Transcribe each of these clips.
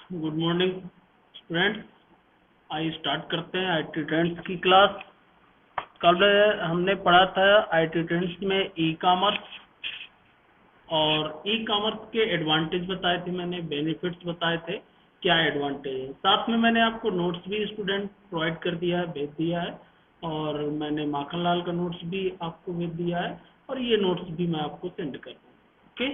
Good morning students. आइए start करते हैं आईटी ट्रेंड्स की क्लास। कल हमने पढ़ा था आईटी ट्रेंड्स में ई कॉमर्स, और ई कॉमर्स के एडवांटेज बताए थे मैंने, बेनिफिट्स बताए थे, क्या एडवांटेज है। साथ में मैंने आपको नोट्स भी स्टूडेंट प्रोवाइड कर दिया है, भेज दिया है, और मैंने माखनलाल का नोट्स भी आपको भेज दिया है, और ये नोट्स भी मैं आपको सेंड कर दूँ। ओके,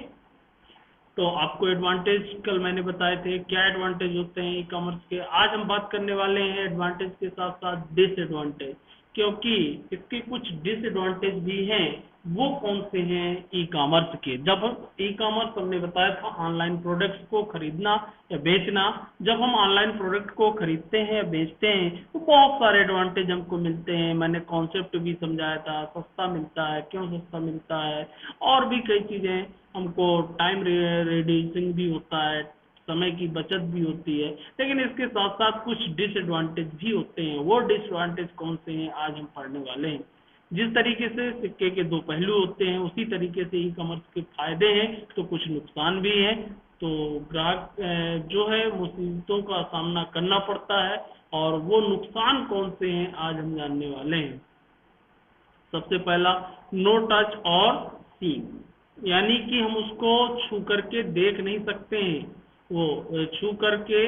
तो आपको एडवांटेज कल मैंने बताए थे, क्या एडवांटेज होते हैं ई कॉमर्स के। आज हम बात करने वाले हैं एडवांटेज के साथ साथ डिसएडवांटेज, क्योंकि इसके कुछ डिसएडवांटेज भी हैं। वो कौन से हैं ई कॉमर्स के। जब हम ई कॉमर्स, हमने बताया था ऑनलाइन प्रोडक्ट्स को खरीदना या बेचना। जब हम ऑनलाइन प्रोडक्ट को खरीदते हैं या बेचते हैं तो बहुत सारे एडवांटेज हमको मिलते हैं। मैंने कॉन्सेप्ट भी समझाया था, सस्ता मिलता है, क्यों सस्ता मिलता है, और भी कई चीजें। हमको टाइम रिड्यूसिंग भी होता है, समय की बचत भी होती है। लेकिन इसके साथ साथ कुछ डिसएडवांटेज भी होते हैं। वो डिसएडवांटेज कौन से हैं आज हम पढ़ने वाले हैं। जिस तरीके से सिक्के के दो पहलू होते हैं, उसी तरीके से ई कॉमर्स के फायदे हैं तो कुछ नुकसान भी है। तो ग्राहक जो है मुसीबतों का सामना करना पड़ता है, और वो नुकसान कौन से हैं आज हम जानने वाले हैं। सबसे पहला, नो टच और सी, यानी कि हम उसको छू करके देख नहीं सकते हैं। वो छू करके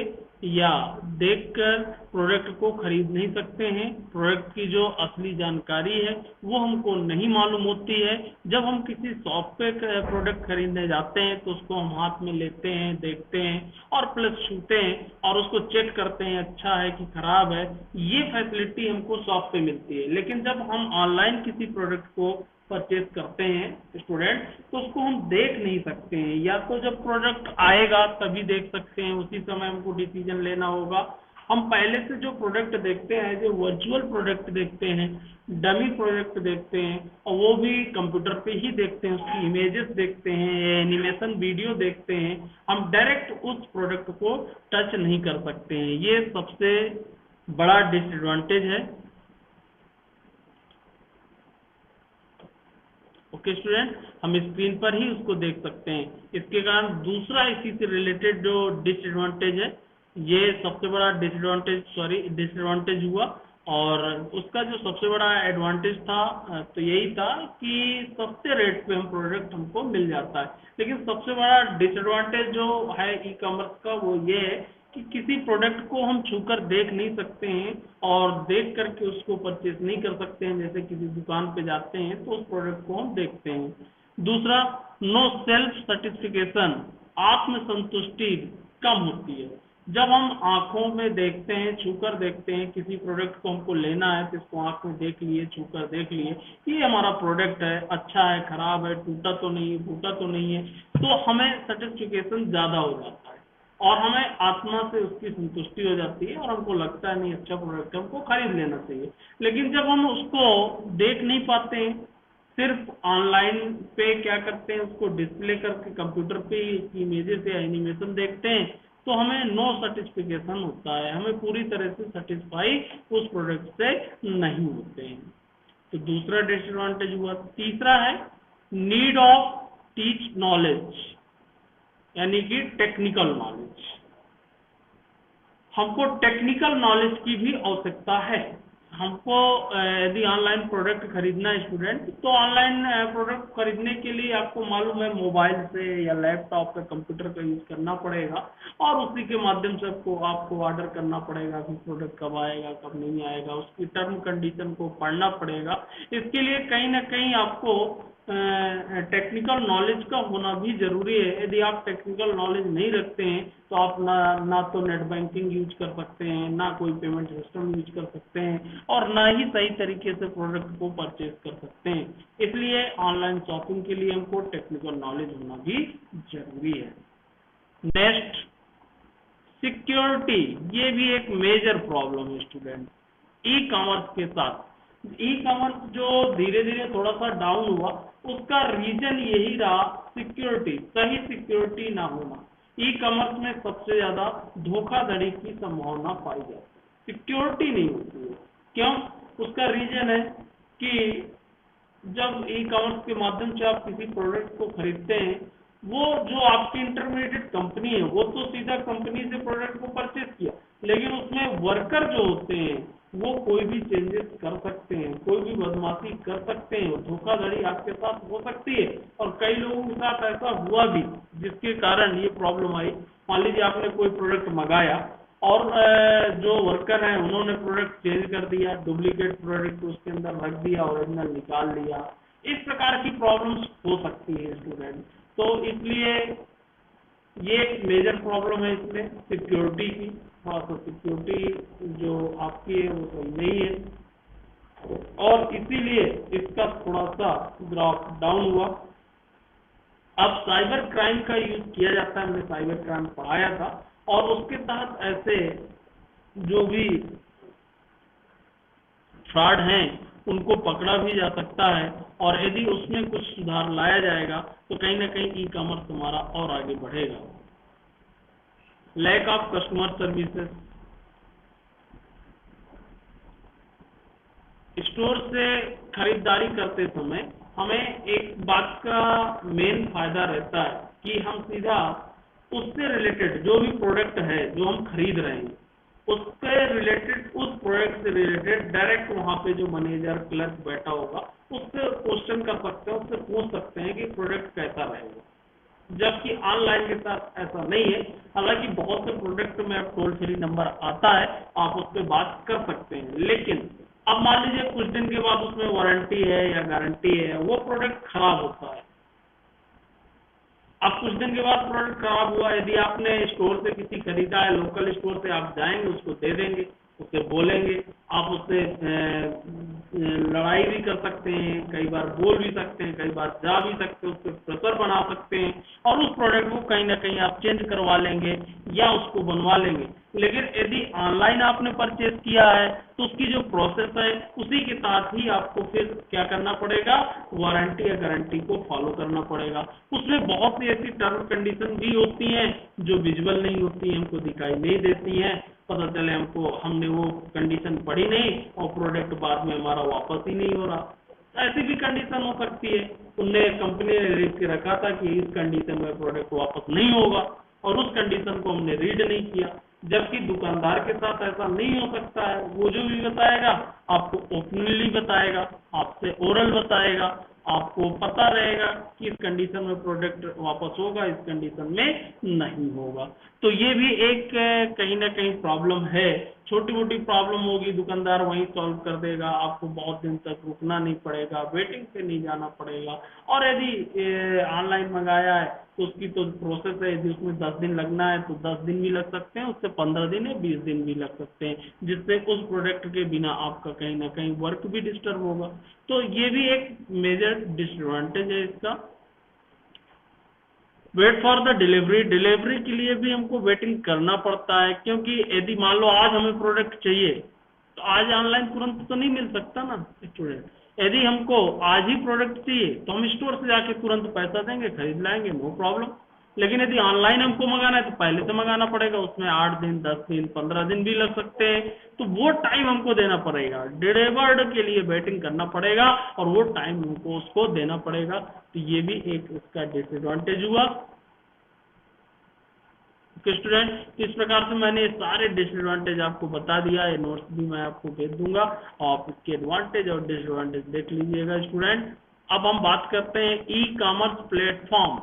या देखकर प्रोडक्ट को खरीद नहीं सकते हैं। प्रोडक्ट की जो असली जानकारी है वो हमको नहीं मालूम होती है। जब हम किसी शॉप पे प्रोडक्ट खरीदने जाते हैं तो उसको हम हाथ में लेते हैं, देखते हैं, और प्लस छूते हैं और उसको चेक करते हैं अच्छा है कि खराब है। ये फैसिलिटी हमको शॉप पे मिलती है। लेकिन जब हम ऑनलाइन किसी प्रोडक्ट को परचेज करते हैं स्टूडेंट, तो उसको हम देख नहीं सकते हैं। या तो जब प्रोडक्ट आएगा तभी देख सकते हैं, उसी समय हमको डिसीजन लेना होगा। हम पहले से जो प्रोडक्ट देखते हैं, जो वर्चुअल प्रोडक्ट देखते हैं, डमी प्रोडक्ट देखते हैं, और वो भी कंप्यूटर पे ही देखते हैं, उसकी इमेजेस देखते हैं, एनिमेशन वीडियो देखते हैं। हम डायरेक्ट उस प्रोडक्ट को टच नहीं कर सकते हैं। ये सबसे बड़ा डिसएडवांटेज है। ओके स्टूडेंट, हम स्क्रीन पर ही उसको देख सकते हैं। इसके कारण दूसरा इसी से रिलेटेड जो डिसएडवांटेज है, ये सबसे बड़ा डिसएडवांटेज हुआ। और उसका जो सबसे बड़ा एडवांटेज था तो यही था कि सस्ते रेट पे हम प्रोडक्ट हमको मिल जाता है। लेकिन सबसे बड़ा डिसएडवांटेज जो है ई कॉमर्स का वो ये है कि किसी प्रोडक्ट को हम छूकर देख नहीं सकते हैं, और देख करके उसको परचेज नहीं कर सकते हैं। जैसे किसी दुकान पे जाते हैं तो उस प्रोडक्ट को हम देखते हैं। दूसरा, नो सेल्फ सर्टिफिकेशन, आत्म संतुष्टि कम होती है। जब हम आंखों में देखते हैं, छूकर देखते हैं, किसी प्रोडक्ट को हमको लेना है तो इसको आंख में देख लिए, छूकर देख लिए, ये हमारा प्रोडक्ट है, अच्छा है, खराब है, टूटा तो नहीं है, फूटा तो नहीं है, तो हमें सर्टिफिकेशन ज्यादा हो जाता है, और हमें आत्मा से उसकी संतुष्टि हो जाती है, और हमको लगता है नहीं अच्छा प्रोडक्ट है, हमको खरीद लेना चाहिए। लेकिन जब हम उसको देख नहीं पाते हैं, सिर्फ ऑनलाइन पे क्या करते हैं, उसको डिस्प्ले करके कंप्यूटर पे ही इमेजेस या एनिमेशन देखते हैं, तो हमें नो सर्टिफिकेशन होता है, हमें पूरी तरह से सेटिस्फाई उस प्रोडक्ट से नहीं होते हैं। तो दूसरा डिसएडवांटेज हुआ। तीसरा है नीड ऑफ टीच नॉलेज, यानी कि टेक्निकल नॉलेज। हमको टेक्निकल नॉलेज की भी आवश्यकता है। हमको यदि ऑनलाइन प्रोडक्ट खरीदना है स्टूडेंट, तो ऑनलाइन प्रोडक्ट खरीदने के लिए आपको मालूम है मोबाइल से या लैपटॉप या कंप्यूटर का यूज करना पड़ेगा, और उसी के माध्यम से आपको ऑर्डर करना पड़ेगा कि प्रोडक्ट कब आएगा, कब नहीं आएगा, उसकी टर्म कंडीशन को पढ़ना पड़ेगा। इसके लिए कहीं ना कहीं आपको टेक्निकल नॉलेज का होना भी जरूरी है। यदि आप टेक्निकल नॉलेज नहीं रखते हैं तो आप ना तो नेट बैंकिंग यूज कर सकते हैं, ना कोई पेमेंट सिस्टम यूज कर सकते हैं, और ना ही सही तरीके से प्रोडक्ट को परचेज कर सकते हैं। इसलिए ऑनलाइन शॉपिंग के लिए हमको टेक्निकल नॉलेज होना भी जरूरी है। नेक्स्ट, सिक्योरिटी, ये भी एक मेजर प्रॉब्लम है स्टूडेंट ई कॉमर्स के साथ। ई कॉमर्स जो धीरे धीरे थोड़ा सा डाउन हुआ, उसका रीजन यही रहा सिक्योरिटी, सही सिक्योरिटी ना होना। ई कॉमर्स में सबसे ज्यादा धोखाधड़ी की संभावना पाई जाती है, सिक्योरिटी नहीं होती है। क्यों? उसका रीजन है कि जब ई कॉमर्स के माध्यम से आप किसी प्रोडक्ट को खरीदते हैं वो जो आपकी इंटरमीडिएट कंपनी है वो तो सीधा कंपनी से प्रोडक्ट को परचेज किया, लेकिन उसमें वर्कर जो होते हैं वो कोई भी चेंजेस कर सकते हैं, कोई भी बदमाशी कर सकते हैं, धोखाधड़ी आपके साथ हो सकती है। और कई लोगों के साथ ऐसा हुआ भी जिसके कारण ये प्रॉब्लम आई। मान लीजिए आपने कोई प्रोडक्ट मंगाया और जो वर्कर हैं उन्होंने प्रोडक्ट चेंज कर दिया, डुप्लीकेट प्रोडक्ट उसके अंदर रख दिया, ओरिजिनल निकाल लिया। इस प्रकार की प्रॉब्लम्स हो सकती है स्टूडेंट। तो इसलिए ये एक मेजर प्रॉब्लम है इसमें सिक्योरिटी की। थोड़ा सा सिक्योरिटी जो आपकी है वो सही नहीं है, और इसीलिए इसका थोड़ा सा ग्राफ डाउन हुआ। अब साइबर क्राइम का यूज किया जाता है, हमने साइबर क्राइम पढ़ाया था, और उसके तहत ऐसे जो भी फ्रॉड हैं उनको पकड़ा भी जा सकता है। और यदि उसमें कुछ सुधार लाया जाएगा तो कहीं ना कहीं ई कॉमर्स हमारा और आगे बढ़ेगा। Lack of customer services, store से खरीदारी करते समय हमें एक बात का मेन फायदा रहता है कि हम सीधा उससे रिलेटेड जो भी प्रोडक्ट है जो हम खरीद रहे हैं उससे रिलेटेड, उस प्रोडक्ट से रिलेटेड डायरेक्ट वहां पे जो मैनेजर क्लर्क बैठा होगा उससे क्वेश्चन कर सकते हैं, उससे पूछ सकते हैं कि प्रोडक्ट कैसा रहेगा। जबकि ऑनलाइन के साथ ऐसा नहीं है। हालांकि बहुत से प्रोडक्ट में अब टोल फ्री नंबर आता है, आप उस पर बात कर सकते हैं, लेकिन अब मान लीजिए कुछ दिन के बाद उसमें वारंटी है या गारंटी है, वो प्रोडक्ट खराब होता है। अब कुछ दिन के बाद प्रोडक्ट खराब हुआ, यदि आपने स्टोर से किसी खरीदा है, लोकल स्टोर से आप जाएंगे उसको दे देंगे, उससे बोलेंगे, आप उससे लड़ाई भी कर सकते हैं, कई बार बोल भी सकते हैं, कई बार जा भी सकते हैं, उससे प्रेशर बना सकते हैं, और उस प्रोडक्ट को कहीं ना कहीं आप चेंज करवा लेंगे या उसको बनवा लेंगे। लेकिन यदि ऑनलाइन आपने परचेज किया है तो उसकी जो प्रोसेस है उसी के साथ ही आपको फिर क्या करना पड़ेगा, वारंटी या गारंटी को फॉलो करना पड़ेगा। उसमें बहुत सी ऐसी टर्म कंडीशन भी होती हैं जो विजुअल नहीं होती हैं, हमको दिखाई नहीं देती हैं, पता चले हमको हमने वो कंडीशन पढ़ी नहीं और प्रोडक्ट बाद में हमारा वापस ही नहीं हो रहा। ऐसी भी कंडीशन हो सकती है, उनने कंपनी ने लिख के रखा था कि इस कंडीशन में प्रोडक्ट वापस नहीं होगा और उस कंडीशन को हमने रीड नहीं किया। जबकि दुकानदार के साथ ऐसा नहीं हो सकता है, वो जो भी बताएगा आपको ओपनली बताएगा, आपसे ओरल बताएगा, आपको पता रहेगा कि इस कंडीशन में प्रोडक्ट वापस होगा, इस कंडीशन में नहीं होगा। तो ये भी एक कहीं ना कहीं प्रॉब्लम है। छोटी मोटी प्रॉब्लम होगी दुकानदार वहीं सॉल्व कर देगा, आपको बहुत दिन तक रुकना नहीं पड़ेगा, वेटिंग पे नहीं जाना पड़ेगा। और यदि ऑनलाइन मंगाया है तो उसकी तो प्रोसेस है, यदि उसमें 10 दिन लगना है तो 10 दिन भी लग सकते हैं, उससे 15 दिन या 20 दिन भी लग सकते हैं, जिससे उस प्रोडक्ट के बिना आपका कहीं ना कहीं वर्क भी डिस्टर्ब होगा। तो ये भी एक मेजर डिसएडवांटेज है इसका। Wait for the delivery, delivery के लिए भी हमको वेटिंग करना पड़ता है, क्योंकि यदि मान लो आज हमें प्रोडक्ट चाहिए तो आज ऑनलाइन तुरंत तो नहीं मिल सकता ना स्टूडेंट। यदि हमको आज ही प्रोडक्ट चाहिए तो हम स्टोर से जाके तुरंत पैसा देंगे, खरीद लाएंगे, नो प्रॉब्लम। लेकिन यदि ऑनलाइन हमको मंगाना है तो पहले से मंगाना पड़ेगा, उसमें 8 दिन, 10 दिन, 15 दिन भी लग सकते हैं। तो वो टाइम हमको देना पड़ेगा, डिलीवर्ड के लिए वेटिंग करना पड़ेगा और वो टाइम हमको उसको देना पड़ेगा। तो ये भी एक इसका डिसएडवांटेज हुआ। स्टूडेंट, इस प्रकार से मैंने सारे डिसएडवांटेज आपको बता दिया है, नोट्स भी मैं आपको भेज दूंगा, आप इसके एडवांटेज और डिसएडवांटेज देख लीजिएगा स्टूडेंट। अब हम बात करते हैं e commerce platform.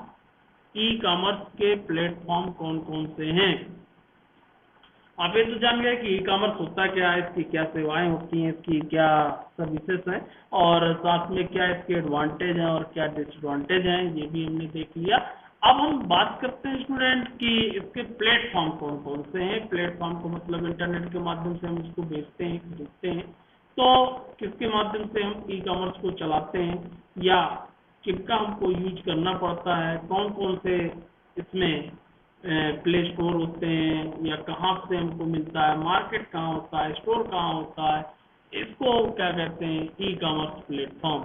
E commerce के प्लेटफॉर्म कौन कौन से हैं। आप ये तो जान गए कि ई कॉमर्स होता क्या है, इसकी क्या सेवाएं होती हैं, इसकी क्या सर्विसेज हैं, और साथ में क्या इसके एडवांटेज हैं और क्या डिसएडवांटेज हैं, ये भी हमने देख लिया। अब हम बात करते हैं स्टूडेंट कि इसके प्लेटफॉर्म कौन कौन से हैं। प्लेटफॉर्म को मतलब इंटरनेट के माध्यम से हम इसको बेचते हैं, खरीदते हैं, तो किसके माध्यम से हम ई कॉमर्स को चलाते हैं या किनका हमको यूज करना पड़ता है, कौन कौन से इसमें प्ले स्टोर होते हैं या कहाँ से हमको मिलता है, मार्केट कहाँ होता है, स्टोर कहाँ होता है, इसको क्या कहते हैं, ई कॉमर्स प्लेटफॉर्म।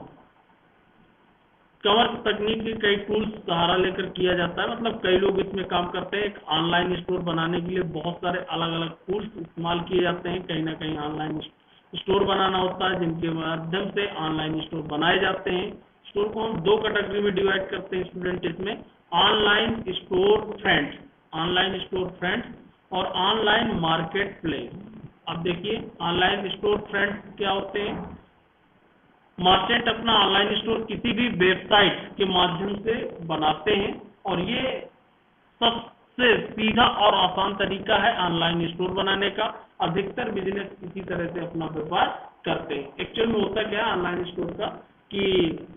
कॉमर्स तकनीक के कई टूल्स सहारा लेकर किया जाता है, मतलब कई लोग इसमें काम करते हैं। एक ऑनलाइन स्टोर बनाने के लिए बहुत सारे अलग अलग टूल्स इस्तेमाल किए जाते हैं। कहीं ना कहीं ऑनलाइन स्टोर बनाना होता है जिनके माध्यम से ऑनलाइन स्टोर बनाए जाते हैं। स्टोर को हम दो कैटेगरी में डिवाइड करते हैं स्टूडेंट इसमें। Online store friends, online store friends और ऑनलाइन मार्केट प्लेस। अब देखिए ऑनलाइन स्टोर फ्रेंड्स क्या होते हैं। मर्चेंट अपना ऑनलाइन स्टोर किसी भी वेबसाइट के माध्यम से बनाते हैं और ये सबसे सीधा और आसान तरीका है ऑनलाइन स्टोर बनाने का। अधिकतर बिजनेस इसी तरह से अपना व्यापार करते हैं। एक्चुअल में होता क्या है ऑनलाइन स्टोर का कि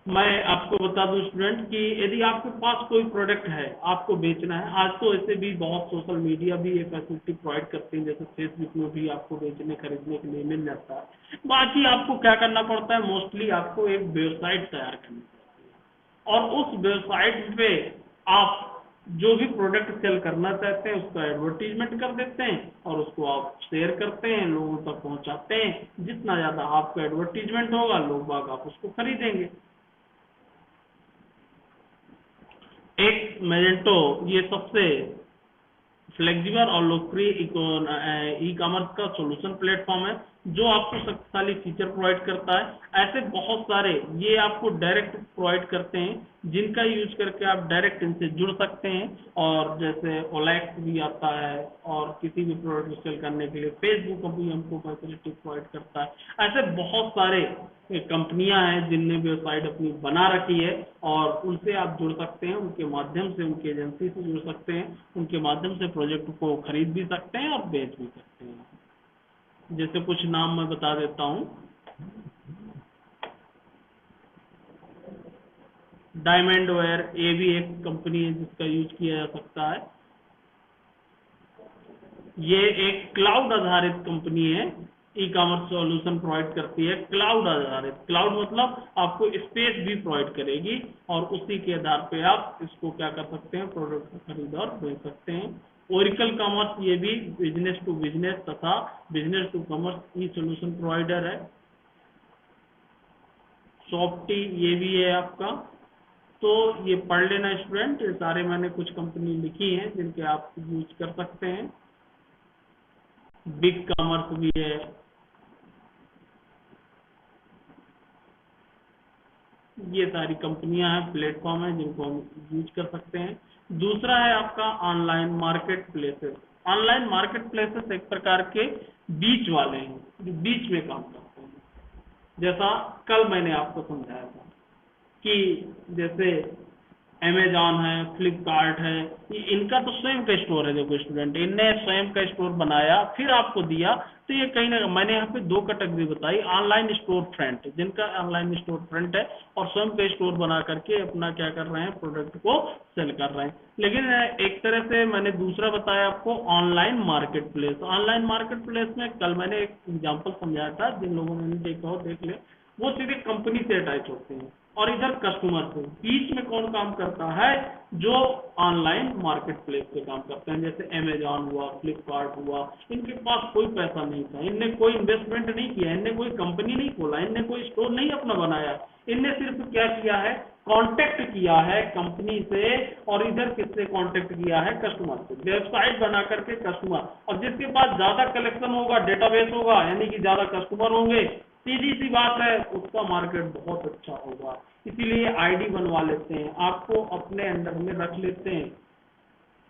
मैं आपको बता दूं स्टूडेंट कि यदि आपके पास कोई प्रोडक्ट है आपको बेचना है, आज तो ऐसे भी बहुत सोशल मीडिया भी ये फैसिलिटी प्रोवाइड करते हैं, जैसे फेसबुक में भी आपको बेचने खरीदने के लिए मिल जाता है। बाकी आपको क्या करना पड़ता है, मोस्टली आपको एक वेबसाइट तैयार करनी पड़ती है और उस वेबसाइट पे आप जो भी प्रोडक्ट सेल करना चाहते हैं उसका एडवर्टीजमेंट कर देते हैं और उसको आप शेयर करते हैं, लोगों तक पहुंचाते हैं। जितना ज्यादा आपका एडवर्टीजमेंट होगा लोग बाग आप उसको खरीदेंगे। एक मेजेंटो ये सबसे फ्लेक्सिबल और लोकप्रिय ई कॉमर्स का सॉल्यूशन प्लेटफॉर्म है जो आपको शक्तिशाली फीचर प्रोवाइड करता है। ऐसे बहुत सारे ये आपको डायरेक्ट प्रोवाइड करते हैं जिनका यूज करके आप डायरेक्ट इनसे जुड़ सकते हैं। और जैसे ओलेक्स भी आता है और किसी भी प्रोडक्ट सेल करने के लिए फेसबुक भी हमको फैसिलिटी प्रोवाइड करता है। ऐसे बहुत सारे कंपनियां हैं जिनने वेबसाइट अपनी बना रखी है और उनसे आप जुड़ सकते हैं, उनके माध्यम से उनकी एजेंसी से जुड़ सकते हैं, उनके माध्यम से प्रोजेक्ट को खरीद भी सकते हैं और बेच भी सकते हैं। जैसे कुछ नाम मैं बता देता हूं। डायमंड वेयर ये भी एक कंपनी है जिसका यूज किया जा सकता है। ये एक क्लाउड आधारित कंपनी है, ई कॉमर्स सॉल्यूशन प्रोवाइड करती है क्लाउड आधारित। क्लाउड मतलब आपको स्पेस भी प्रोवाइड करेगी और उसी के आधार पे आप इसको क्या कर सकते हैं, प्रोडक्ट खरीद और बेच सकते हैं। ओरिकल कॉमर्स ये भी बिजनेस टू बिजनेस तथा business to commerce E solution provider है। सॉफ्टी ये भी है आपका। तो ये पढ़ लेना स्टूडेंट, ये सारे मैंने कुछ कंपनी लिखी हैं जिनके आप यूज कर सकते हैं। बिग कॉमर्स भी है। ये सारी कंपनियां हैं, प्लेटफॉर्म है जिनको हम यूज कर सकते हैं। दूसरा है आपका online market places. Online market places एक प्रकार के बीच वाले हैं जो बीच में काम करते हैं। जैसा कल मैंने आपको समझाया था कि जैसे अमेजॉन है, फ्लिपकार्ट है, इनका तो स्वयं का स्टोर है। देखो स्टूडेंट, इनने स्वयं का स्टोर बनाया फिर आपको दिया। तो ये कहीं ना, मैंने यहाँ पे दो कैटेगरी बताई, ऑनलाइन स्टोर फ्रंट जिनका ऑनलाइन स्टोर फ्रंट है और स्वयं का स्टोर बना करके अपना क्या कर रहे हैं, प्रोडक्ट को सेल कर रहे हैं। लेकिन एक तरह से मैंने दूसरा बताया आपको online market place. Online market place में कल मैंने एक एग्जाम्पल समझाया था, जिन लोगों ने नहीं देखा हो देख ले। वो सीधे कंपनी से अटैच होते हैं और इधर कस्टमर से बीच में कौन काम करता है, जो ऑनलाइन मार्केट प्लेस पे काम करते हैं। जैसे अमेजॉन हुआ, फ्लिपकार्ट हुआ, इनके पास कोई पैसा नहीं था, इनने कोई इन्वेस्टमेंट नहीं किया, इनने कोई कंपनी नहीं खोला, इनने कोई स्टोर नहीं अपना बनाया। इनने सिर्फ क्या किया है, कांटेक्ट किया है कंपनी से और इधर किससे कांटेक्ट किया है, कस्टमर से। वेबसाइट बना करके कस्टमर, और जिसके पास ज्यादा कलेक्शन होगा, डेटाबेस होगा, यानी कि ज्यादा कस्टमर होंगे, सीधी सी बात है उसका मार्केट बहुत अच्छा होगा। इसीलिए आईडी बनवा लेते हैं, आपको अपने अंडर में रख लेते हैं,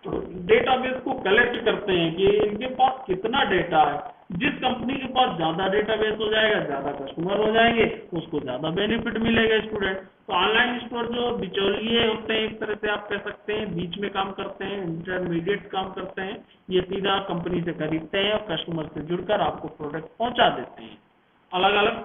तो डेटाबेस को कलेक्ट करते हैं कि इनके पास कितना डेटा है। जिस कंपनी के पास ज्यादा डेटाबेस हो जाएगा, ज्यादा कस्टमर हो जाएंगे, उसको ज्यादा बेनिफिट मिलेगा स्टूडेंट। तो ऑनलाइन स्टोर जो बिचौलिए होते हैं, एक तरह से आप कह सकते हैं बीच में काम करते हैं, इंटरमीडिएट काम करते हैं, ये सीधा कंपनी से खरीदते हैं और कस्टमर से जुड़कर आपको प्रोडक्ट पहुंचा देते हैं। अलग अलग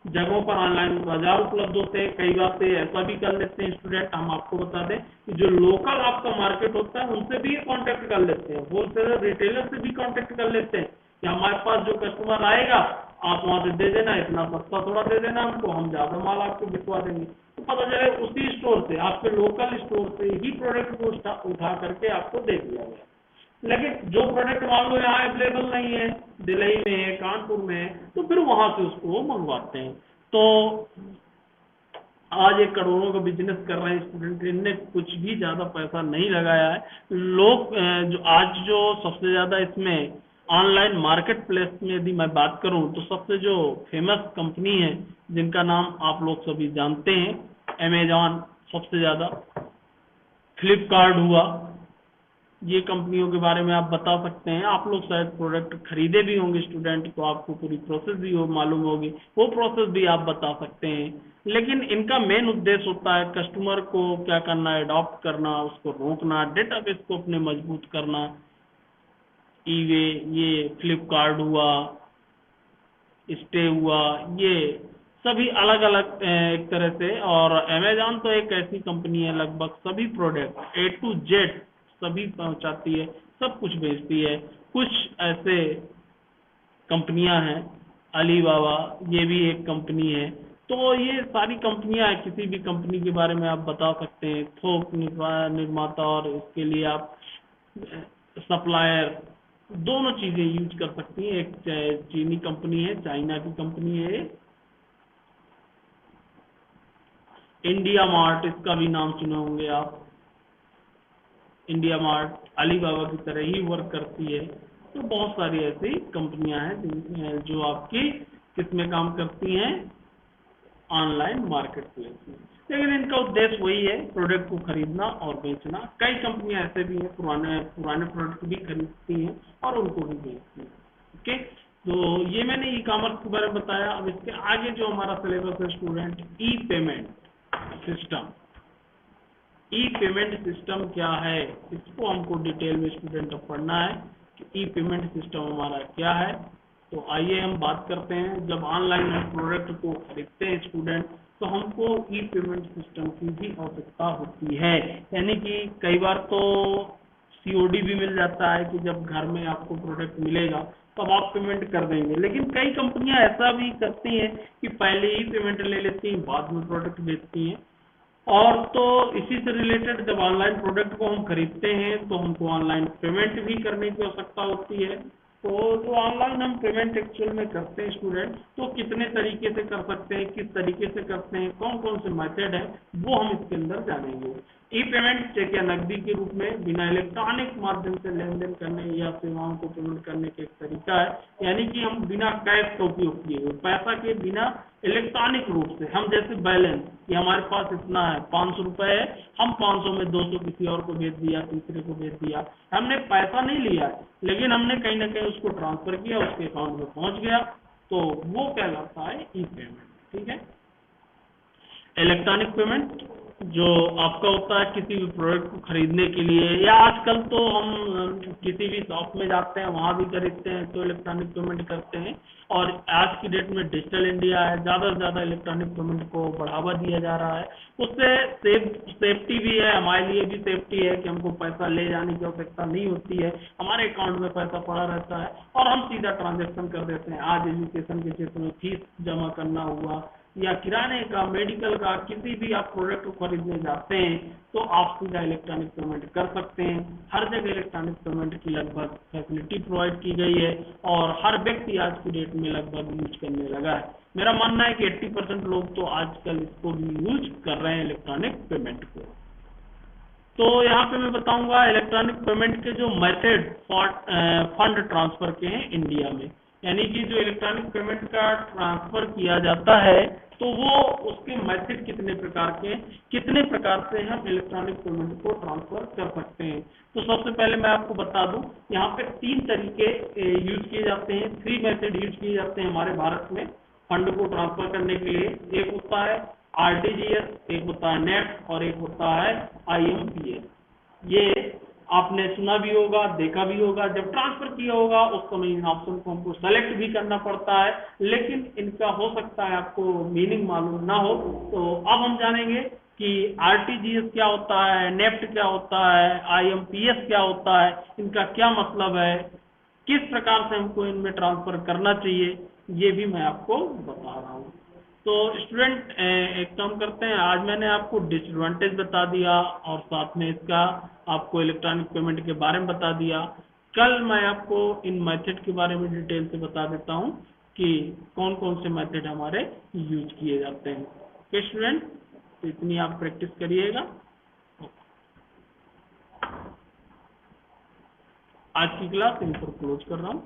जगहों पर ऑनलाइन बाजार उपलब्ध होते हैं। कई बार से ऐसा भी कर लेते हैं स्टूडेंट, हम आपको बता दें कि जो लोकल आपका मार्केट होता है उनसे भी कांटेक्ट कर लेते हैं, होलसेलर रिटेलर से भी कांटेक्ट कर लेते हैं कि हमारे पास जो कस्टमर आएगा आप वहां से दे देना, इतना सस्ता थोड़ा दे देना हमको, हम ज्यादा माल आपको बिकवा देंगे। तो पता चले उसी स्टोर से, आपके लोकल स्टोर से ही प्रोडक्ट को उठा करके आपको दे दिया गया। लेकिन जो प्रोडक्ट मान लो यहाँ अवेलेबल नहीं है, दिल्ली में है, कानपुर में है, तो फिर वहां से उसको मंगवाते हैं। तो आज एक करोड़ों का बिजनेस कर रहे हैं स्टूडेंट, इनने कुछ भी ज्यादा पैसा नहीं लगाया है। लोग जो आज जो सबसे ज्यादा इसमें ऑनलाइन मार्केट प्लेस में यदि मैं बात करूं तो सबसे जो फेमस कंपनी है जिनका नाम आप लोग सभी जानते हैं, अमेजॉन सबसे ज्यादा, फ्लिपकार्ट हुआ, ये कंपनियों के बारे में आप बता सकते हैं। आप लोग शायद प्रोडक्ट खरीदे भी होंगे स्टूडेंट, तो आपको पूरी प्रोसेस भी मालूम होगी, वो प्रोसेस भी आप बता सकते हैं। लेकिन इनका मेन उद्देश्य होता है कस्टमर को क्या करना है, अडॉप्ट करना, उसको रोकना, डेटाबेस को अपने मजबूत करना। ईवे, ये फ्लिपकार्ट हुआ, स्टे हुआ, ये सभी अलग अलग एक तरह से। और अमेजॉन तो एक ऐसी कंपनी है लगभग सभी प्रोडक्ट ए टू जेड सभी पहुंचाती है, सब कुछ बेचती है। कुछ ऐसे कंपनियां हैं, अलीबाबा, ये भी एक कंपनी है। तो ये सारी कंपनियां हैं, किसी भी कंपनी के बारे में आप बता सकते हैं, थोक निर्माता, और इसके लिए आप सप्लायर, दोनों चीजें यूज कर सकती हैं। एक चीनी कंपनी है, चाइना की कंपनी है। इंडिया मार्ट, इसका भी नाम सुने होंगे आप। इंडिया मार्ट अलीबाबा की तरह ही वर्क करती है। तो बहुत सारी ऐसी कंपनियां हैं जो आपकी किसमें काम करती हैं, ऑनलाइन मार्केट प्लेस में। लेकिन इनका उद्देश्य वही है, प्रोडक्ट को खरीदना और बेचना। कई कंपनियां ऐसे भी हैं पुराने पुराने प्रोडक्ट भी खरीदती हैं और उनको भी बेचती हैं। ओके, तो ये मैंने ई कॉमर्स के बारे में बताया। अब इसके आगे जो हमारा सिलेबस है स्टूडेंट, ई पेमेंट सिस्टम। ई पेमेंट सिस्टम क्या है, इसको हमको डिटेल में स्टूडेंट अब पढ़ना है कि ई पेमेंट सिस्टम हमारा क्या है। तो आइए हम बात करते हैं। जब ऑनलाइन हम प्रोडक्ट को खरीदते हैं स्टूडेंट, तो हमको ई पेमेंट सिस्टम की भी आवश्यकता होती है। यानी कि कई बार तो सीओडी भी मिल जाता है कि जब घर में आपको प्रोडक्ट मिलेगा तब आप पेमेंट कर देंगे। लेकिन कई कंपनियां ऐसा भी करती हैं कि पहले ही पेमेंट ले लेती हैं, बाद में प्रोडक्ट बेचती हैं। और तो इसी से रिलेटेड जब ऑनलाइन प्रोडक्ट को हम खरीदते हैं तो हमको ऑनलाइन पेमेंट भी करने की आवश्यकता होती है। तो जो ऑनलाइन हम पेमेंट एक्चुअल में करते हैं स्टूडेंट, तो कितने तरीके से कर सकते हैं, किस तरीके से करते हैं, कौन कौन से मेथड है, वो हम इसके अंदर जानेंगे। ई पेमेंट चेक या नकदी के रूप में बिना इलेक्ट्रॉनिक माध्यम से लेन देन करने या सेवाओं को पेमेंट करने का एक तरीका है। यानी कि हम बिना कैश का उपयोग किए हुए, पैसा के बिना इलेक्ट्रॉनिक रूप से, हम जैसे बैलेंस कि हमारे पास इतना है, 500 रुपए है, हम 500 में 200 किसी और को भेज दिया, तीसरे को भेज दिया, हमने पैसा नहीं लिया है, लेकिन हमने कहीं ना कहीं उसको ट्रांसफर किया, उसके अकाउंट में पहुंच गया, तो वो कहलाता है ई पेमेंट। ठीक है। इलेक्ट्रॉनिक पेमेंट जो आपका होता है किसी भी प्रोडक्ट को खरीदने के लिए, या आजकल तो हम किसी भी शॉप में जाते हैं वहां भी खरीदते हैं तो इलेक्ट्रॉनिक पेमेंट करते हैं। और आज की डेट में डिजिटल इंडिया है, ज़्यादा से ज़्यादा इलेक्ट्रॉनिक पेमेंट को बढ़ावा दिया जा रहा है। उससे सेफ्टी भी है, हमारे लिए भी सेफ्टी है कि हमको पैसा ले जाने की आवश्यकता नहीं होती है, हमारे अकाउंट में पैसा पड़ा रहता है और हम सीधा ट्रांजेक्शन कर देते हैं। आज एजुकेशन के क्षेत्र में फीस जमा करना हुआ या किराने का, मेडिकल का, किसी भी आप प्रोडक्ट को खरीदने जाते हैं तो आप सीधा इलेक्ट्रॉनिक पेमेंट कर सकते हैं। हर जगह इलेक्ट्रॉनिक पेमेंट की लगभग फैसिलिटी प्रोवाइड की गई है और हर व्यक्ति आज की डेट में लगभग यूज करने लगा है। मेरा मानना है कि 80% लोग तो आजकल इसको भी यूज कर रहे हैं, इलेक्ट्रॉनिक पेमेंट को। तो यहाँ पे मैं बताऊंगा इलेक्ट्रॉनिक पेमेंट के जो मेथड फंड ट्रांसफर के हैं इंडिया में। यानी कि जो इलेक्ट्रॉनिक पेमेंट का ट्रांसफर किया जाता है तो वो उसके मेथड कितने प्रकार के, कितने प्रकार से हम इलेक्ट्रॉनिक पेमेंट को ट्रांसफर कर सकते हैं। तो सबसे पहले मैं आपको बता दूं, यहाँ पे 3 तरीके यूज किए जाते हैं, 3 मेथड यूज किए जाते हैं हमारे भारत में फंड को ट्रांसफर करने के लिए। एक होता है आरटीजीएस, एक होता है नेफ्ट और एक होता है आईएमपीएस। ये आपने सुना भी होगा, देखा भी होगा, जब ट्रांसफर किया होगा उस समय इन ऑप्शन को हमको सेलेक्ट भी करना पड़ता है, लेकिन इनका हो सकता है आपको मीनिंग मालूम ना हो। तो अब हम जानेंगे कि आरटीजीएस क्या होता है, नेफ्ट क्या होता है, आईएमपीएस क्या होता है, इनका क्या मतलब है, किस प्रकार से हमको इनमें ट्रांसफर करना चाहिए, ये भी मैं आपको बता रहा हूँ। तो स्टूडेंट एक काम करते हैं, आज मैंने आपको डिसएडवांटेज बता दिया और साथ में इसका आपको इलेक्ट्रॉनिक पेमेंट के बारे में बता दिया। कल मैं आपको इन मेथड के बारे में डिटेल से बता देता हूँ कि कौन कौन से मेथड हमारे यूज किए जाते हैं। ओके स्टूडेंट, तो इतनी आप प्रैक्टिस करिएगा। आज की क्लास इन पर क्लोज कर रहा हूँ।